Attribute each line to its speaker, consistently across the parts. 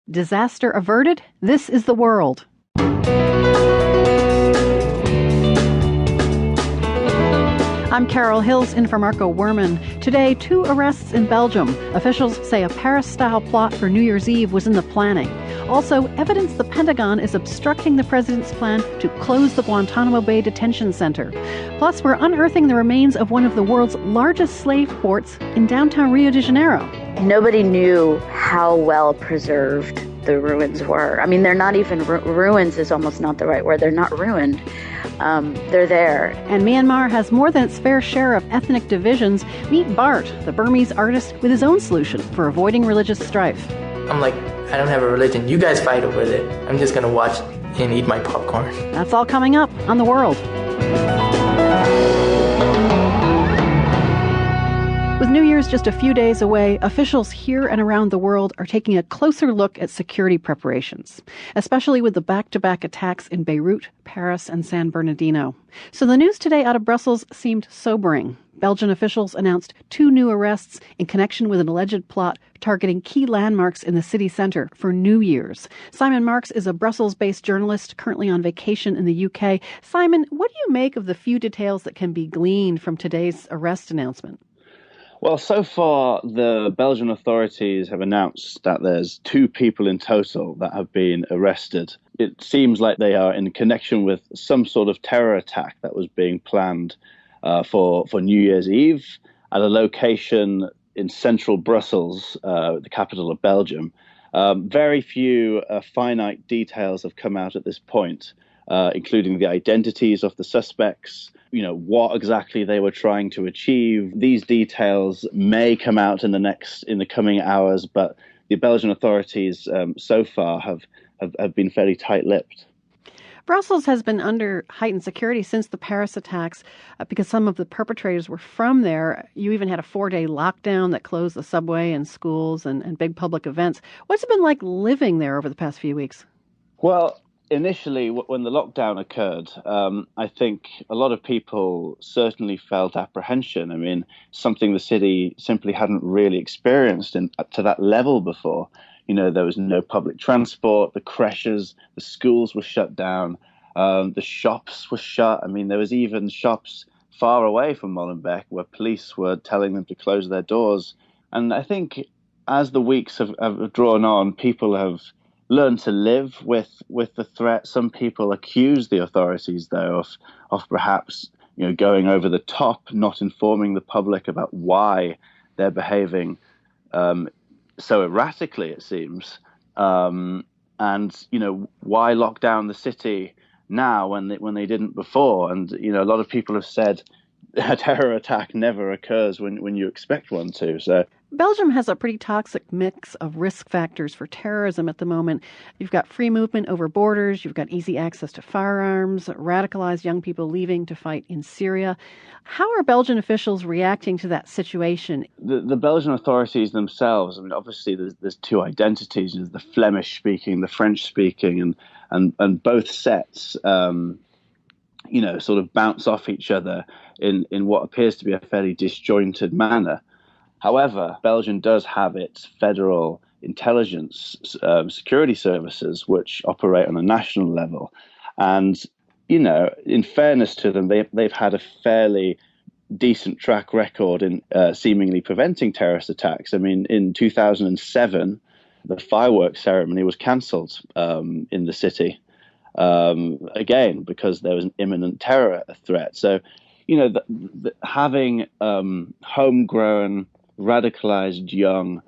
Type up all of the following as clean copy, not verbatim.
Speaker 1: Disaster averted? This is the world. I'm Carol Hills in for Marco Werman. Today, 2 arrests in Belgium. Officials say a Paris-style plot for New Year's Eve was in the planning. Also, evidence the Pentagon is obstructing the president's plan to close the Guantanamo Bay detention center. Plus, we're unearthing the remains of one of the world's largest slave ports in downtown Rio de Janeiro.
Speaker 2: Nobody knew how well preserved the ruins were. I mean, they're not even ruins is almost not the right word. They're not ruined. They're there.
Speaker 1: And Myanmar has more than its fair share of ethnic divisions. Meet Bart, the Burmese artist, with his own solution for avoiding religious strife.
Speaker 3: I'm like, I don't have a religion. You guys fight over it. I'm just going to watch and eat my popcorn.
Speaker 1: That's all coming up on The World. With New Year's just a few days away, officials here and around the world are taking a closer look at security preparations, especially with the back-to-back attacks in Beirut, Paris, and San Bernardino. So the news today out of Brussels seemed sobering. Belgian officials announced 2 new arrests in connection with an alleged plot targeting key landmarks in the city centre for New Year's. Simon Marks is a Brussels-based journalist currently on vacation in the UK. Simon, what do you make of the few details that can be gleaned from today's arrest announcement?
Speaker 4: Well, so far, the Belgian authorities have announced that there's 2 people in total that have been arrested. It seems like they are in connection with some sort of terror attack that was being planned for New Year's Eve at a location in central Brussels, the capital of Belgium. Very few finite details have come out at this point, including the identities of the suspects, what exactly they were trying to achieve. These details may come out in the coming hours, but the Belgian authorities so far have been fairly tight-lipped.
Speaker 1: Brussels has been under heightened security since the Paris attacks because some of the perpetrators were from there. You even had a 4-day lockdown that closed the subway and schools and big public events. What's it been like living there over the past few weeks?
Speaker 4: Well, initially, when the lockdown occurred, I think a lot of people certainly felt apprehension. I mean, something the city simply hadn't really experienced to that level before. There was no public transport, the creches, the schools were shut down, the shops were shut. I mean, there was even shops far away from Molenbeek where police were telling them to close their doors. And I think as the weeks have drawn on, people have learn to live with the threat. Some people accuse the authorities, though, of perhaps going over the top, not informing the public about why they're behaving so erratically, it seems, and why lock down the city now when they didn't before. And a lot of people have said a terror attack never occurs when you expect one to. So
Speaker 1: Belgium has a pretty toxic mix of risk factors for terrorism at the moment. You've got free movement over borders, you've got easy access to firearms, radicalized young people leaving to fight in Syria. How are Belgian officials reacting to that situation?
Speaker 4: The Belgian authorities themselves, I mean, obviously there's 2 identities. There's the Flemish-speaking, the French-speaking, and both sets, sort of bounce off each other in what appears to be a fairly disjointed manner. However, Belgium does have its federal intelligence security services, which operate on a national level. And, in fairness to them, they've had a fairly decent track record in seemingly preventing terrorist attacks. I mean, in 2007, the fireworks ceremony was cancelled in the city, again, because there was an imminent terror threat. So, having homegrown, radicalized young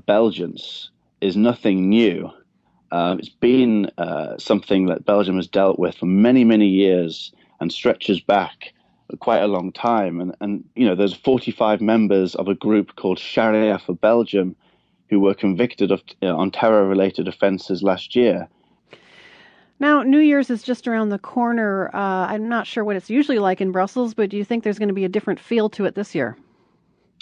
Speaker 4: Belgians is nothing new. It's been something that Belgium has dealt with for many, many years and stretches back quite a long time. And there's 45 members of a group called Sharia for Belgium who were convicted of on terror-related offenses last year.
Speaker 1: Now, New Year's is just around the corner. I'm not sure what it's usually like in Brussels, but do you think there's going to be a different feel to it this year?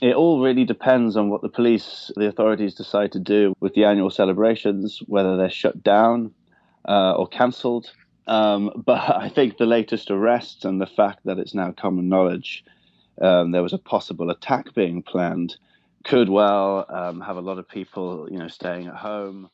Speaker 4: It all really depends on what the authorities decide to do with the annual celebrations, whether they're shut down or cancelled. But I think the latest arrests and the fact that it's now common knowledge there was a possible attack being planned could well have a lot of people, staying at home.